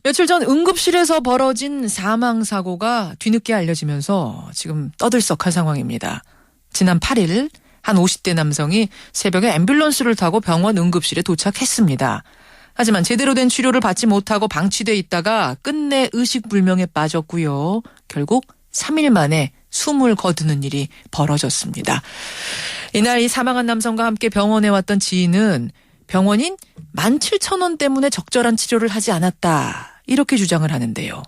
며칠 전 응급실에서 벌어진 사망사고가 뒤늦게 알려지면서 지금 떠들썩한 상황입니다. 지난 8일 한 50대 남성이 새벽에 앰뷸런스를 타고 병원 응급실에 도착했습니다. 하지만 제대로 된 치료를 받지 못하고 방치돼 있다가 끝내 의식불명에 빠졌고요. 결국 3일 만에 숨을 거두는 일이 벌어졌습니다. 이날 이 사망한 남성과 함께 병원에 왔던 지인은 병원인 17,000원 때문에 적절한 치료를 하지 않았다. 이렇게 주장을 하는데요.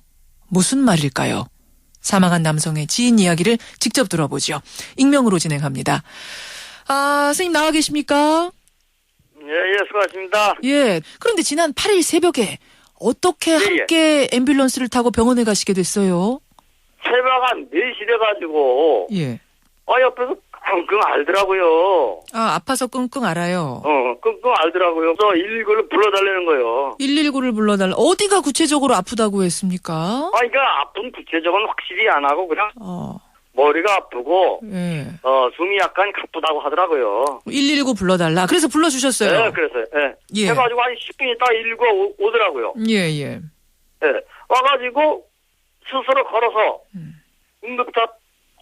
무슨 말일까요? 사망한 남성의 지인 이야기를 직접 들어보죠. 익명으로 진행합니다. 선생님 나와 계십니까? 예, 수고하셨습니다. 예. 그런데 지난 8일 새벽에 어떻게 함께 앰뷸런스를 타고 병원에 가시게 됐어요? 새벽 한 4시 돼가지고, 예. 옆에서 끙끙 앓더라고요. 아파서 끙끙 앓아요. 끙끙 앓더라고요. 그래서 119를 불러달라는 거예요. 119를 불러달라. 어디가 구체적으로 아프다고 했습니까? 그러니까 아픈 구체적은 확실히 안 하고 그냥 머리가 아프고, 예. 숨이 약간 가쁘다고 하더라고요. 119 불러달라. 그래서 불러주셨어요. 네, 그래서요. 예. 해가지고 한 10분 있다가 119가 오더라고요. 예. 예. 와가지고 스스로 걸어서 응급차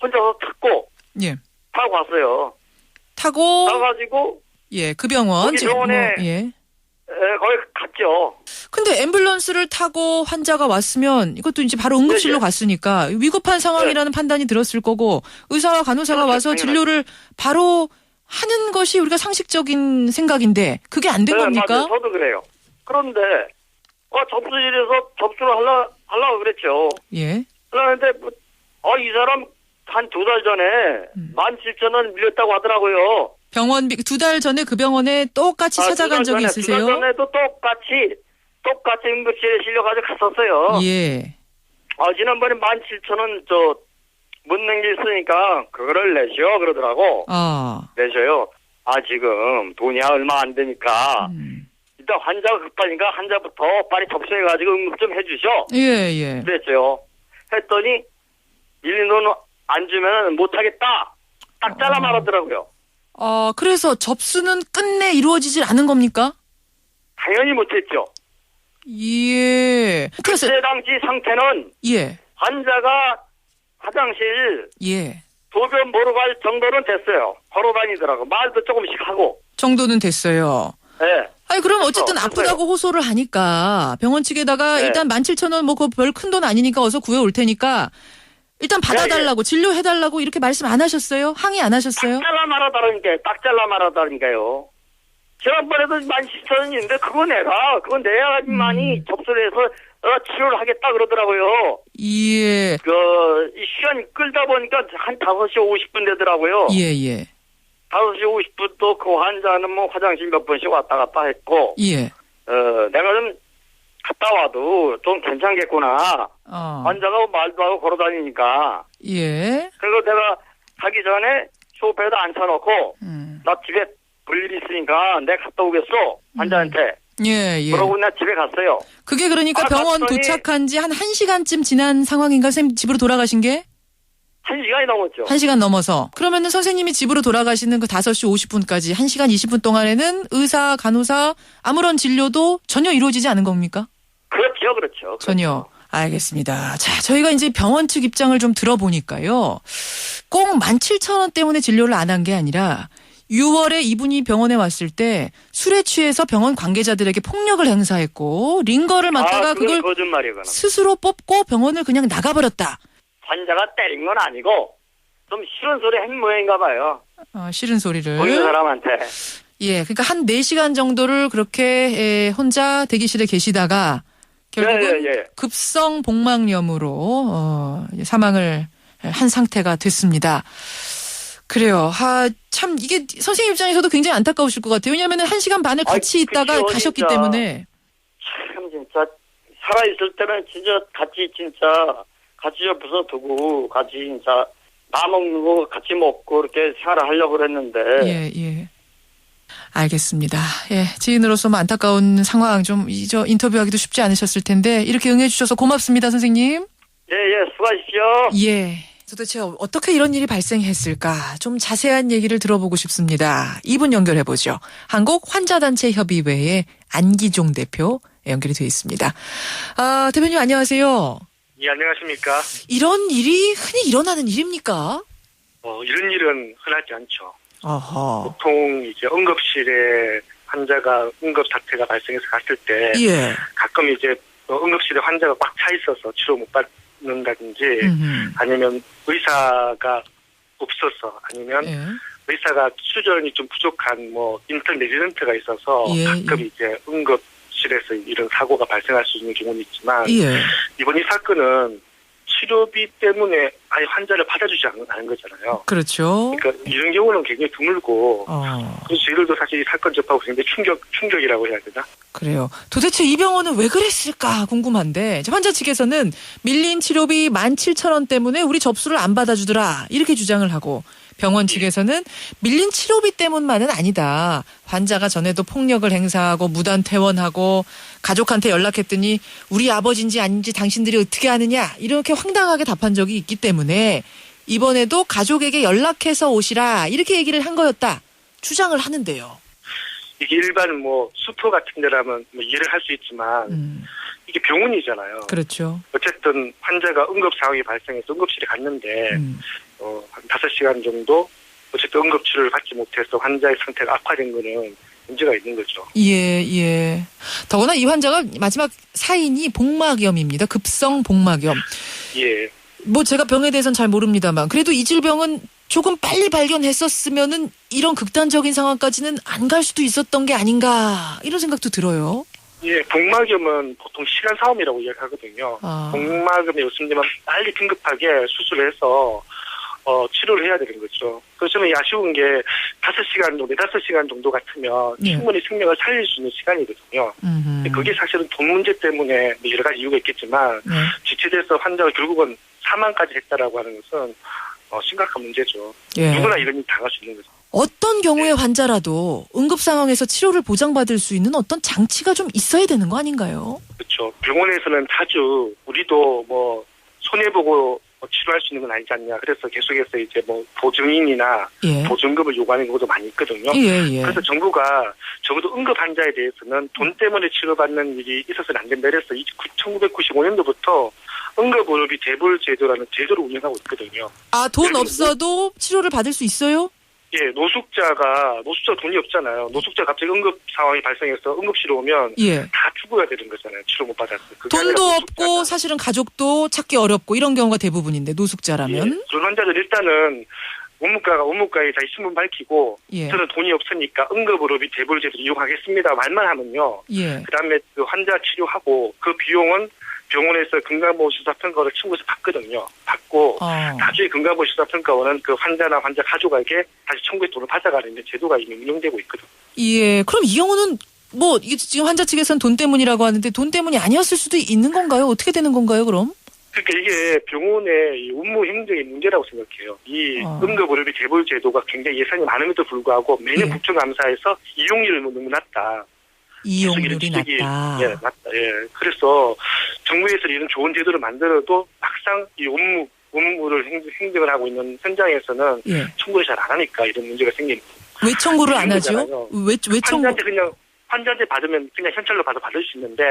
혼자서 탔고, 예. 타고 갔어요. 타고 가가지고 그 병원 거기 병원에 거기 갔죠. 근데 앰뷸런스를 타고 환자가 왔으면 이것도 이제 바로 응급실로 갔으니까 위급한 상황이라는 판단이 들었을 거고 의사와 간호사가 와서 진료를 바로 하는 것이 우리가 상식적인 생각인데 그게 안 된 겁니까? 맞아요. 저도 그래요. 그런데 접수실에서 접수를 하려고 그랬죠. 예. 그런데 이 사람 한 2달 전에 17,000원 밀렸다고 하더라고요. 병원비 2달 전에 그 병원에 똑같이 찾아간 적이 있으세요? 2달 전에도 똑같이 응급실에 실려가지고 갔었어요. 예. 지난번에 17,000원 못 넘겼으니까 그거를 내셔 그러더라고. 내셔요. 지금 돈이 얼마 안 되니까 일단 환자가 급하니까 환자부터 빨리 접수해가지고 응급 좀 해주셔. 예. 그랬죠. 했더니 돈 안 주면 못하겠다. 딱 잘라 말하더라고요. 그래서 접수는 끝내 이루어지질 않은 겁니까? 당연히 못했죠. 예. 그래서 그때 당시 상태는 환자가 화장실 소변 보러 갈 정도는 됐어요. 걸어 다니더라고. 말도 조금씩 하고. 정도는 됐어요. 네. 그럼 어쨌든 아프다고 호소를 하니까 병원 측에다가 일단 17,000원 그 별 큰 돈 아니니까 어서 구해올 테니까 일단 받아달라고 진료해달라고 이렇게 말씀 안 하셨어요? 항의 안 하셨어요? 딱 잘라 말하다니까요. 지난번에도 17,000원인데 그건 내야만이 접수를 해서 치료를 하겠다 그러더라고요. 예. 시간 끌다 보니까 한 5시 50분 되더라고요. 예. 5시 50분 또 그 환자는 화장실 몇 번씩 왔다 갔다 했고. 내가 좀 갔다 와도 좀 괜찮겠구나. 환자가 말도 하고 걸어 다니니까. 그리고 내가 가기 전에 쇼파에다 앉혀놓고 나 집에 볼 일이 있으니까 내가 갔다 오겠어. 환자한테. 그러고 나 집에 갔어요. 그게 그러니까 병원 도착한 지 한 1시간쯤 지난 상황인가? 선생님 집으로 돌아가신 게? 1시간이 넘었죠. 1시간 넘어서. 그러면은 선생님이 집으로 돌아가시는 그 5시 50분까지 1시간 20분 동안에는 의사, 간호사 아무런 진료도 전혀 이루어지지 않은 겁니까? 그렇죠. 전혀. 알겠습니다. 자, 저희가 이제 병원 측 입장을 좀 들어보니까요. 꼭 17,000원 때문에 진료를 안 한 게 아니라 6월에 이분이 병원에 왔을 때 술에 취해서 병원 관계자들에게 폭력을 행사했고 링거를 맞다가 그걸 거짓말이구나. 스스로 뽑고 병원을 그냥 나가버렸다. 환자가 때린 건 아니고 좀 싫은 소리 한 모양인가 봐요. 싫은 소리를. 보이는 사람한테. 그러니까 한 4시간 정도를 그렇게 혼자 대기실에 계시다가 결국은 급성 복막염으로 사망을 한 상태가 됐습니다. 그래요. 참 이게 선생님 입장에서도 굉장히 안타까우실 것 같아요. 왜냐하면 1시간 반을 같이 있다가 가셨기 때문에. 참 진짜 살아있을 때는 같이 옆에서 두고 같이 진짜 나 먹는 거 같이 먹고 이렇게 생활을 하려고 그랬는데. 알겠습니다. 지인으로서 안타까운 상황 좀 인터뷰하기도 쉽지 않으셨을 텐데 이렇게 응해주셔서 고맙습니다, 선생님. 수고하십시오. 도대체 어떻게 이런 일이 발생했을까? 좀 자세한 얘기를 들어보고 싶습니다. 이분 연결해보죠. 한국환자단체협의회의 안기종 대표 연결이 되어 있습니다. 대표님 안녕하세요. 예, 안녕하십니까. 이런 일이 흔히 일어나는 일입니까? 이런 일은 흔하지 않죠. 어허. 보통 이제 응급실에 환자가 응급 사태가 발생해서 갔을 때 예. 가끔 이제 응급실에 환자가 꽉 차 있어서 치료 못 받는다든지 아니면 의사가 없어서 아니면 예. 의사가 수전이 좀 부족한 뭐 인턴 레지던트가 있어서 예, 가끔 이제 응급실에서 이런 사고가 발생할 수 있는 경우는 있지만 예. 이번 이 사건은 치료비 때문에 아예 환자를 받아주지 않은 거잖아요. 그렇죠. 그러니까 이런 경우는 굉장히 드물고 그래서 저희들도 사실 이 사건 접하고 굉장히 충격이라고 해야 되나? 그래요. 도대체 이 병원은 왜 그랬을까 궁금한데 환자 측에서는 밀린 치료비 17,000원 때문에 우리 접수를 안 받아주더라 이렇게 주장을 하고 병원 측에서는 밀린 치료비 때문만은 아니다. 환자가 전에도 폭력을 행사하고 무단 퇴원하고 가족한테 연락했더니 우리 아버지인지 아닌지 당신들이 어떻게 아느냐 이렇게 황당하게 답한 적이 있기 때문에 이번에도 가족에게 연락해서 오시라 이렇게 얘기를 한 거였다. 주장을 하는데요. 이게 일반 뭐 슈퍼 같은 데라면 뭐 이해를 할 수 있지만 이게 병원이잖아요. 그렇죠. 어쨌든 환자가 응급 상황이 발생해서 응급실에 갔는데 한 5시간 정도 어쨌든 응급치료를 받지 못해서 환자의 상태가 악화된 거는 문제가 있는 거죠. 예. 더구나 이 환자가 마지막 사인이 복막염입니다. 급성 복막염. 예. 뭐 제가 병에 대해서는 잘 모릅니다만 그래도 이 질병은 조금 빨리 발견했었으면은 이런 극단적인 상황까지는 안 갈 수도 있었던 게 아닌가 이런 생각도 들어요. 예, 복막염은 보통 시간 싸움이라고 이야기하거든요. 복막염이 있으면 빨리 긴급하게 수술을 해서 치료를 해야 되는 거죠. 그래서 저는 아쉬운 게 5시간 정도, 5시간 정도 같으면 충분히 생명을 살릴 수 있는 시간이거든요. 그게 사실은 돈 문제 때문에 여러 가지 이유가 있겠지만 지체돼서 환자가 결국은 사망까지 했다라고 하는 것은 심각한 문제죠. 예. 누구나 이런 일 당할 수 있는 거죠. 어떤 경우의 환자라도 응급 상황에서 치료를 보장받을 수 있는 어떤 장치가 좀 있어야 되는 거 아닌가요? 그렇죠. 병원에서는 자주 우리도 뭐 손해보고 치료할 수 있는 건 아니지 않냐. 그래서 계속해서 이제 뭐 보증인이나 보증금을 요구하는 경우도 많이 있거든요. 예. 그래서 정부가 적어도 응급 환자에 대해서는 돈 때문에 치료받는 일이 있어서는 안 된다. 그래서 1995년도부터 응급의료비 대불 제도라는 제도를 운영하고 있거든요. 돈 없어도 치료를 받을 수 있어요? 예, 노숙자 돈이 없잖아요. 노숙자 갑자기 응급 상황이 발생해서 응급실에 오면 다 죽어야 되는 거잖아요. 치료 못 받았어요. 돈도 없고 사실은 가족도 찾기 어렵고 이런 경우가 대부분인데 노숙자라면. 예, 그런 환자들 일단은 원무과에 다시 신분 밝히고 저는 돈이 없으니까 응급의료비 대불 제도를 이용하겠습니다. 말만 하면요. 그다음에 그 환자 치료하고 그 비용은 병원에서 건강보험심사평가원을 청구해서 받거든요. 받고 나중에 건강보험심사평가원은 그 환자나 환자 가족에게 다시 청구해서 돈을 받아가는 제도가 이미 운영되고 있거든요. 예, 그럼 이 경우는 뭐 이게 지금 환자 측에서는 돈 때문이라고 하는데 돈 때문이 아니었을 수도 있는 건가요? 어떻게 되는 건가요, 그럼? 그러니까 이게 병원의 이 업무 행정의 문제라고 생각해요. 이 응급의료비 대불 제도가 굉장히 예산이 많음에도 불구하고 매년 국정감사에서 이용률이 너무 낮다. 이용률이 낮다. 예, 낮다. 예. 그래서 정부에서 이런 좋은 제도를 만들어도 막상 이 업무를 행정을 하고 있는 현장에서는 청구를 잘 안 하니까 이런 문제가 생기는 거예요. 왜 청구를 안 하죠? 왜 청구? 환자한테 받으면 그냥 현찰로 받을 수 있는데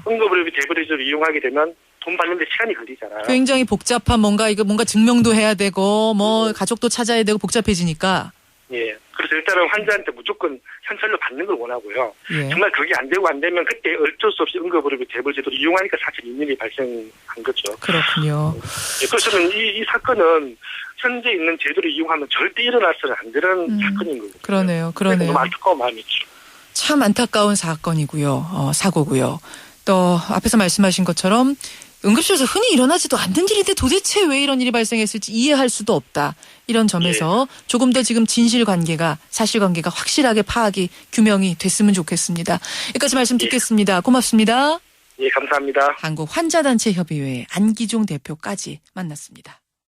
응급의료비 대불제도를 이용하게 되면 돈 받는데 시간이 걸리잖아요. 굉장히 복잡한 뭔가 증명도 해야 되고 뭐 가족도 찾아야 되고 복잡해지니까. 예. 그래서 일단은 환자한테 무조건 현찰로 받는 걸 원하고요. 정말 그게 안 되면 그때 어쩔 수 없이 응급의료비 대불 제도를 이용하니까 사실 이 일이 발생한 거죠. 그렇군요. 예, 그래서 저는 이 사건은 현재 있는 제도를 이용하면 절대 일어나서는 안 되는 사건인 거죠. 그러네요. 너무 안타까운 마음이 있죠. 참 안타까운 사건이고요. 사고고요. 또 앞에서 말씀하신 것처럼 응급실에서 흔히 일어나지도 않는 일인데 도대체 왜 이런 일이 발생했을지 이해할 수도 없다. 이런 점에서 조금 더 지금 사실관계가 확실하게 파악이 규명이 됐으면 좋겠습니다. 여기까지 말씀 듣겠습니다. 고맙습니다. 예, 감사합니다. 한국환자단체협의회 안기종 대표까지 만났습니다.